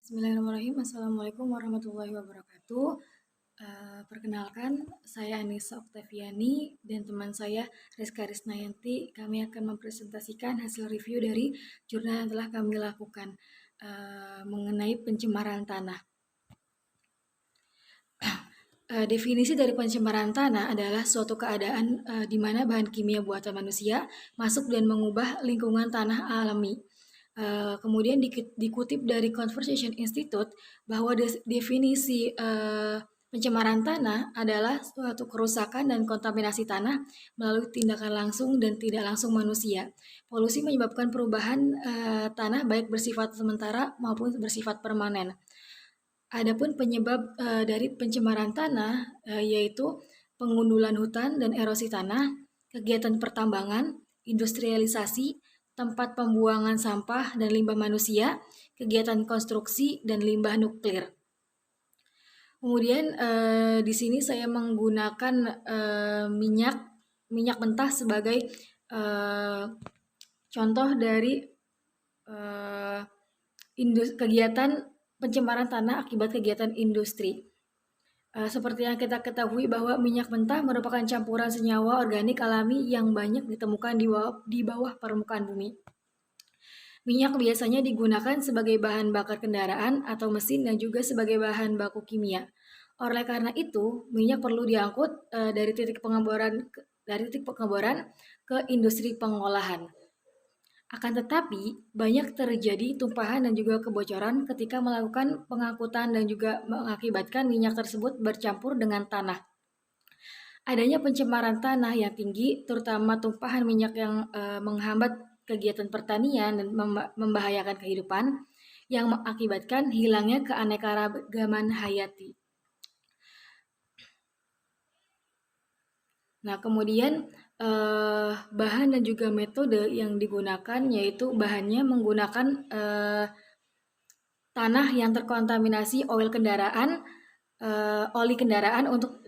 Bismillahirrahmanirrahim. Assalamualaikum warahmatullahi wabarakatuh. Perkenalkan, saya Anissa Oktaviani dan teman saya Rizka Risnayanti. Kami akan mempresentasikan hasil review dari jurnal yang telah kami lakukan mengenai pencemaran tanah. Definisi dari pencemaran tanah adalah suatu keadaan di mana bahan kimia buatan manusia masuk dan mengubah lingkungan tanah alami. Kemudian dikutip dari Conversation Institute bahwa definisi pencemaran tanah adalah suatu kerusakan dan kontaminasi tanah melalui tindakan langsung dan tidak langsung manusia. Polusi menyebabkan perubahan tanah baik bersifat sementara maupun bersifat permanen. Adapun penyebab dari pencemaran tanah yaitu pengundulan hutan dan erosi tanah, kegiatan pertambangan, industrialisasi, tempat pembuangan sampah dan limbah manusia, kegiatan konstruksi dan limbah nuklir. Kemudian di sini saya menggunakan minyak mentah sebagai contoh dari kegiatan pencemaran tanah akibat kegiatan industri. Seperti yang kita ketahui bahwa minyak mentah merupakan campuran senyawa organik alami yang banyak ditemukan di bawah permukaan bumi. Minyak biasanya digunakan sebagai bahan bakar kendaraan atau mesin dan juga sebagai bahan baku kimia. Oleh karena itu, minyak perlu diangkut dari titik pengeboran ke industri pengolahan. Akan tetapi, banyak terjadi tumpahan dan juga kebocoran ketika melakukan pengangkutan dan juga mengakibatkan minyak tersebut bercampur dengan tanah. Adanya pencemaran tanah yang tinggi, terutama tumpahan minyak yang menghambat kegiatan pertanian dan membahayakan kehidupan, yang mengakibatkan hilangnya keanekaragaman hayati. Nah, kemudian bahan dan juga metode yang digunakan yaitu bahannya menggunakan tanah yang terkontaminasi oli kendaraan untuk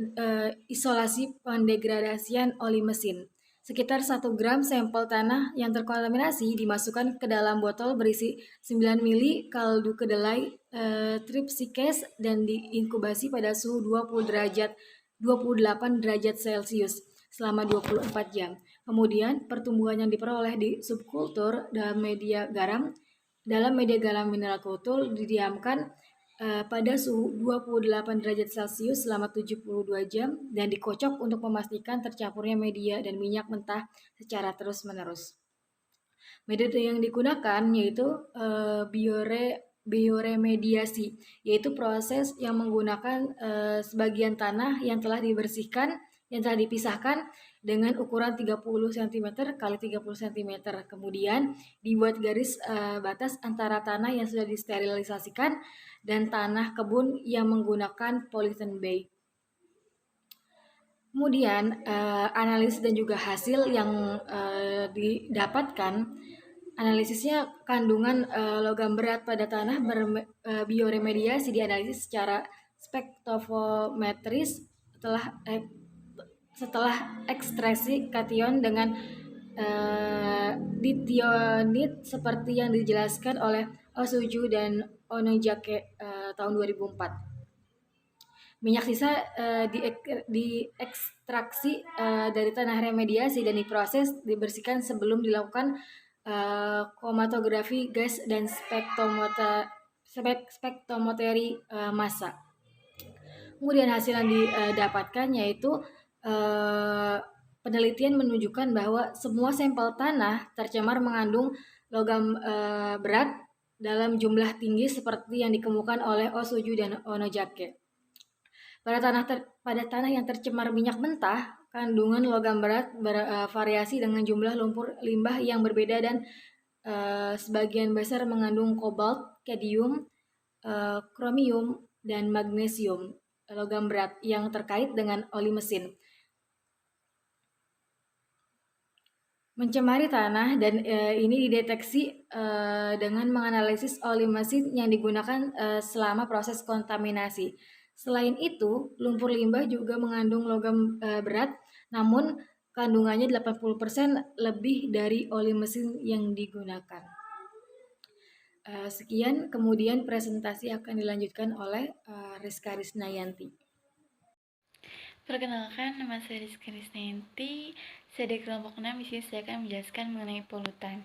isolasi pendegradasian oli mesin. Sekitar 1 gram sampel tanah yang terkontaminasi dimasukkan ke dalam botol berisi 9 mili kaldu kedelai tripsikes dan diinkubasi pada suhu 28 derajat Celcius selama 24 jam. Kemudian pertumbuhan yang diperoleh di subkultur dalam media garam mineral kultur didiamkan pada suhu 28 derajat Celcius selama 72 jam dan dikocok untuk memastikan tercampurnya media dan minyak mentah secara terus-menerus. Metode yang digunakan yaitu bioremediasi, yaitu proses yang menggunakan sebagian tanah yang telah dipisahkan dengan ukuran 30 cm x 30 cm. Kemudian dibuat garis batas antara tanah yang sudah disterilisasikan dan tanah kebun yang menggunakan polyethylene bag. Kemudian analisis dan juga hasil yang didapatkan, analisisnya kandungan logam berat pada tanah bioremediasi dianalisis secara spektrofometris setelah ekstraksi kation dengan ditionit seperti yang dijelaskan oleh Osuju dan Onojake tahun 2004. Minyak sisa diekstraksi dari tanah remediasi dan diproses dibersihkan sebelum dilakukan kromatografi gas dan spektrometri massa. Kemudian hasil yang didapatkan yaitu penelitian menunjukkan bahwa semua sampel tanah tercemar mengandung logam berat dalam jumlah tinggi seperti yang dikemukakan oleh Osuju dan Onojake. Pada tanah yang tercemar minyak mentah, kandungan logam berat bervariasi dengan jumlah lumpur limbah yang berbeda dan sebagian besar mengandung kobalt, kadium, kromium, dan magnesium, logam berat yang terkait dengan oli mesin. Mencemari tanah dan ini dideteksi dengan menganalisis oli mesin yang digunakan selama proses kontaminasi. Selain itu, lumpur limbah juga mengandung logam berat, namun kandungannya 80% lebih dari oli mesin yang digunakan. Sekian, kemudian presentasi akan dilanjutkan oleh Rizka Risnayanti. Perkenalkan, nama saya Rizky Risnayanti. Saya dari kelompok 6, di sini saya akan menjelaskan mengenai polutan.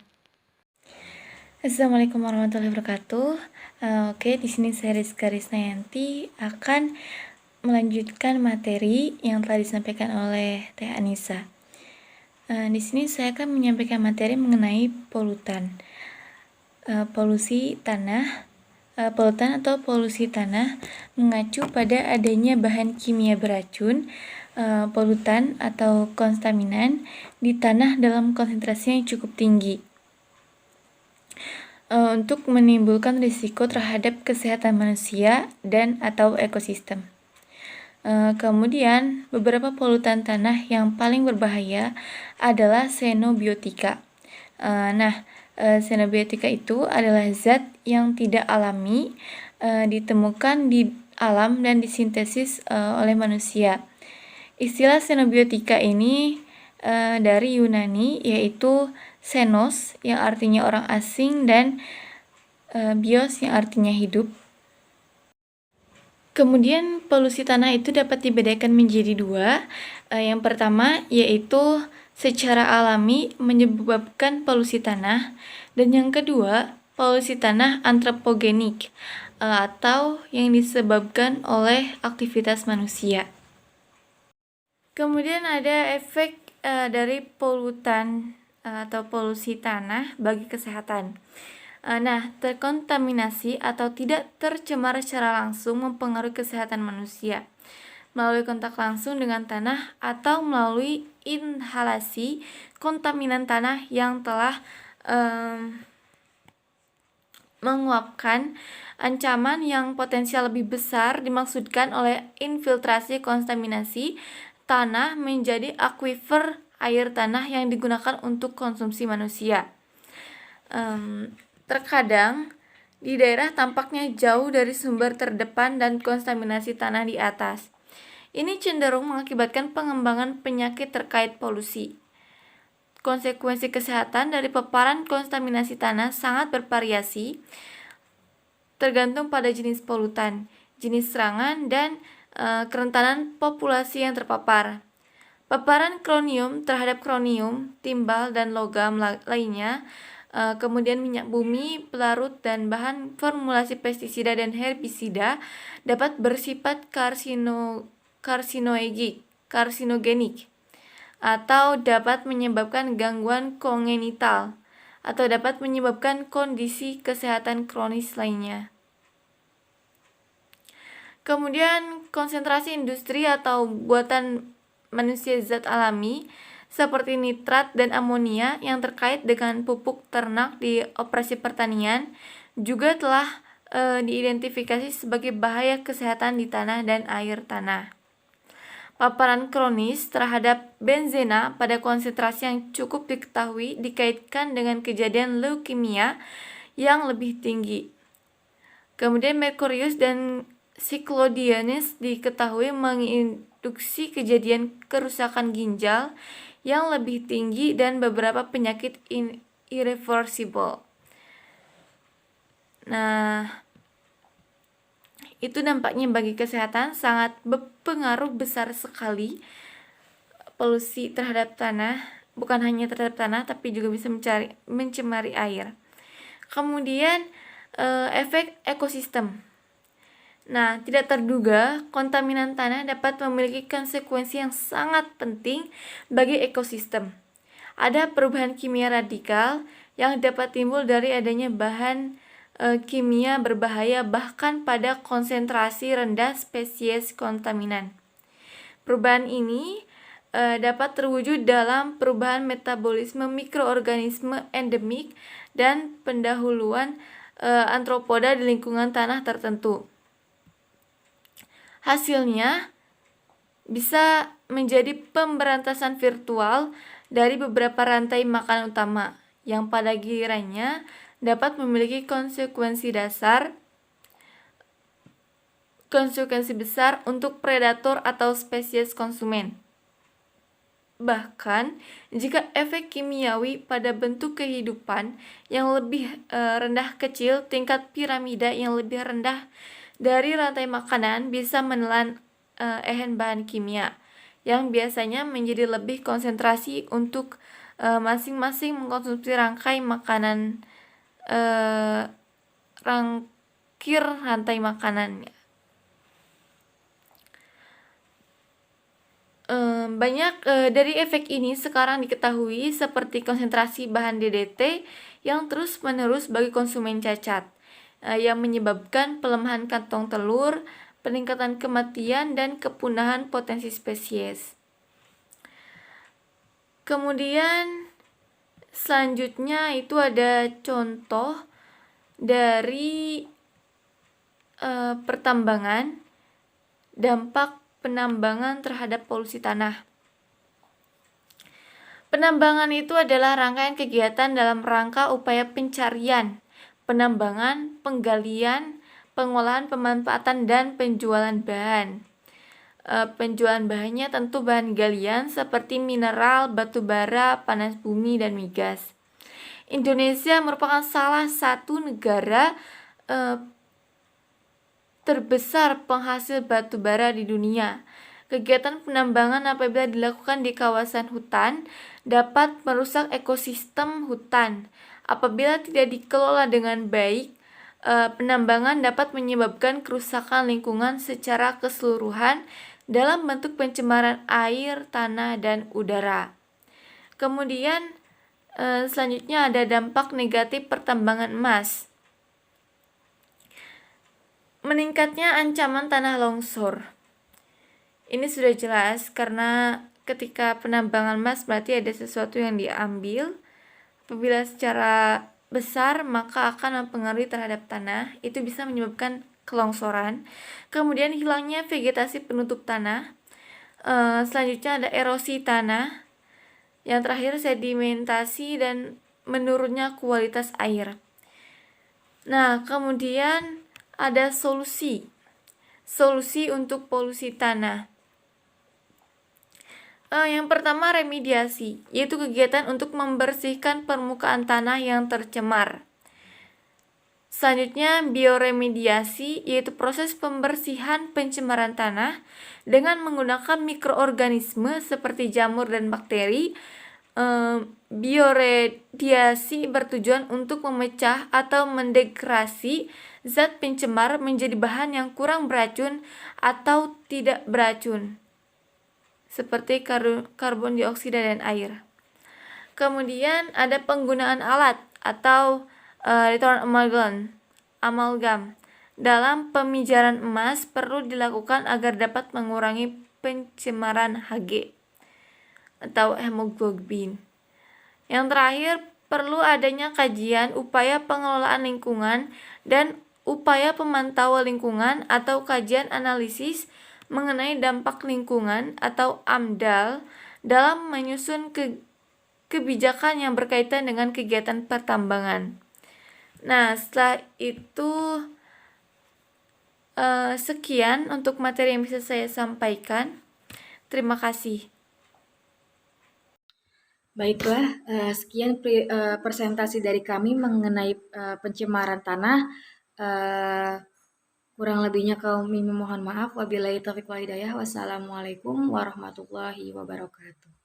Assalamualaikum warahmatullahi wabarakatuh. Oke, di sini saya Rizka Risnayanti akan melanjutkan materi yang telah disampaikan oleh Teh Anissa. Di sini saya akan menyampaikan materi mengenai polutan. Polutan atau polusi tanah mengacu pada adanya bahan kimia beracun, polutan atau konstaminan di tanah dalam konsentrasi yang cukup tinggi untuk menimbulkan risiko terhadap kesehatan manusia dan atau ekosistem. Kemudian beberapa polutan tanah yang paling berbahaya adalah xenobiotika. Xenobiotika itu adalah zat yang tidak alami, ditemukan di alam dan disintesis oleh manusia. Istilah xenobiotika ini dari Yunani, yaitu xenos yang artinya orang asing dan bios yang artinya hidup. Kemudian polusi tanah itu dapat dibedakan menjadi dua. Yang pertama yaitu secara alami menyebabkan polusi tanah, dan yang kedua polusi tanah antropogenik atau yang disebabkan oleh aktivitas manusia. Kemudian ada efek dari polutan atau polusi tanah bagi kesehatan. Terkontaminasi atau tidak tercemar secara langsung mempengaruhi kesehatan manusia melalui kontak langsung dengan tanah atau melalui inhalasi kontaminan tanah yang telah menguapkan. Ancaman yang potensial lebih besar dimaksudkan oleh infiltrasi kontaminasi tanah menjadi akuifer air tanah yang digunakan untuk konsumsi manusia. Terkadang di daerah tampaknya jauh dari sumber terdepan dan kontaminasi tanah di atas. Ini cenderung mengakibatkan pengembangan penyakit terkait polusi. Konsekuensi kesehatan dari paparan kontaminasi tanah sangat bervariasi, tergantung pada jenis polutan, jenis serangan, dan kerentanan populasi yang terpapar. Paparan kronium terhadap kronium, timbal, dan logam lainnya, kemudian minyak bumi, pelarut, dan bahan formulasi pestisida dan herbisida dapat bersifat karsinogenik atau dapat menyebabkan gangguan kongenital atau dapat menyebabkan kondisi kesehatan kronis lainnya. Kemudian konsentrasi industri atau buatan manusia zat alami seperti nitrat dan amonia yang terkait dengan pupuk ternak di operasi pertanian juga telah diidentifikasi sebagai bahaya kesehatan di tanah dan air tanah. Paparan kronis terhadap benzena pada konsentrasi yang cukup diketahui dikaitkan dengan kejadian leukemia yang lebih tinggi. Kemudian merkurius dan cyclodiones diketahui menginduksi kejadian kerusakan ginjal yang lebih tinggi dan beberapa penyakit irreversible. Itu dampaknya bagi kesehatan sangat berpengaruh besar sekali. Polusi terhadap tanah, bukan hanya terhadap tanah, tapi juga bisa mencemari air. Kemudian efek ekosistem. Tidak terduga, kontaminan tanah dapat memiliki konsekuensi yang sangat penting bagi ekosistem. Ada perubahan kimia radikal yang dapat timbul dari adanya bahan kimia berbahaya bahkan pada konsentrasi rendah spesies kontaminan. Perubahan ini dapat terwujud dalam perubahan metabolisme mikroorganisme endemik dan pendahuluan antropoda di lingkungan tanah tertentu. Hasilnya bisa menjadi pemberantasan virtual dari beberapa rantai makanan utama yang pada gilirannya dapat memiliki konsekuensi besar untuk predator atau spesies konsumen. Bahkan, jika efek kimiawi pada bentuk kehidupan yang lebih rendah kecil, tingkat piramida yang lebih rendah dari rantai makanan bisa menelan ehen bahan kimia yang biasanya menjadi lebih konsentrasi untuk masing-masing mengkonsumsi rangkai makanan rangkir rantai makanannya. Banyak dari efek ini sekarang diketahui seperti konsentrasi bahan DDT yang terus-menerus bagi konsumen cacat, yang menyebabkan pelemahan kantong telur, peningkatan kematian, dan kepunahan potensi spesies. Kemudian selanjutnya itu ada contoh dari pertambangan, dampak penambangan terhadap polusi tanah. Penambangan itu adalah rangkaian kegiatan dalam rangka upaya pencarian, penambangan, penggalian, pengolahan, pemanfaatan, dan penjualan bahan. Penjualan bahannya tentu bahan galian seperti mineral, batu bara, panas bumi, dan migas. Indonesia merupakan salah satu negara terbesar penghasil batu bara di dunia. Kegiatan penambangan apabila dilakukan di kawasan hutan dapat merusak ekosistem hutan. Apabila tidak dikelola dengan baik, penambangan dapat menyebabkan kerusakan lingkungan secara keseluruhan dalam bentuk pencemaran air, tanah, dan udara. Kemudian selanjutnya ada dampak negatif pertambangan emas. Meningkatnya ancaman tanah longsor. Ini sudah jelas karena ketika penambangan emas berarti ada sesuatu yang diambil. Apabila secara besar maka akan mempengaruhi terhadap tanah. Itu bisa menyebabkan kelongsoran. Kemudian hilangnya vegetasi penutup tanah. Selanjutnya ada erosi tanah. Yang terakhir sedimentasi dan menurunnya kualitas air. Nah, kemudian ada solusi untuk polusi tanah. Yang pertama remediasi, yaitu kegiatan untuk membersihkan permukaan tanah yang tercemar. Selanjutnya bioremediasi, yaitu proses pembersihan pencemaran tanah dengan menggunakan mikroorganisme seperti jamur dan bakteri. Bioradiasi bertujuan untuk memecah atau mendegradasi zat pencemar menjadi bahan yang kurang beracun atau tidak beracun, seperti karbon dioksida dan air. Kemudian ada penggunaan alat atau return amalgam. Dalam pemijaran emas perlu dilakukan agar dapat mengurangi pencemaran Hg atau hemoglobin. Yang terakhir, perlu adanya kajian upaya pengelolaan lingkungan dan upaya pemantauan lingkungan atau kajian analisis mengenai dampak lingkungan atau AMDAL dalam menyusun kebijakan yang berkaitan dengan kegiatan pertambangan. Nah, setelah itu sekian untuk materi yang bisa saya sampaikan. Terima kasih. Baiklah, sekian presentasi dari kami mengenai pencemaran tanah. Kurang lebihnya kami mohon maaf. Wabillahi taufiq wal hidayah. Wassalamualaikum warahmatullahi wabarakatuh.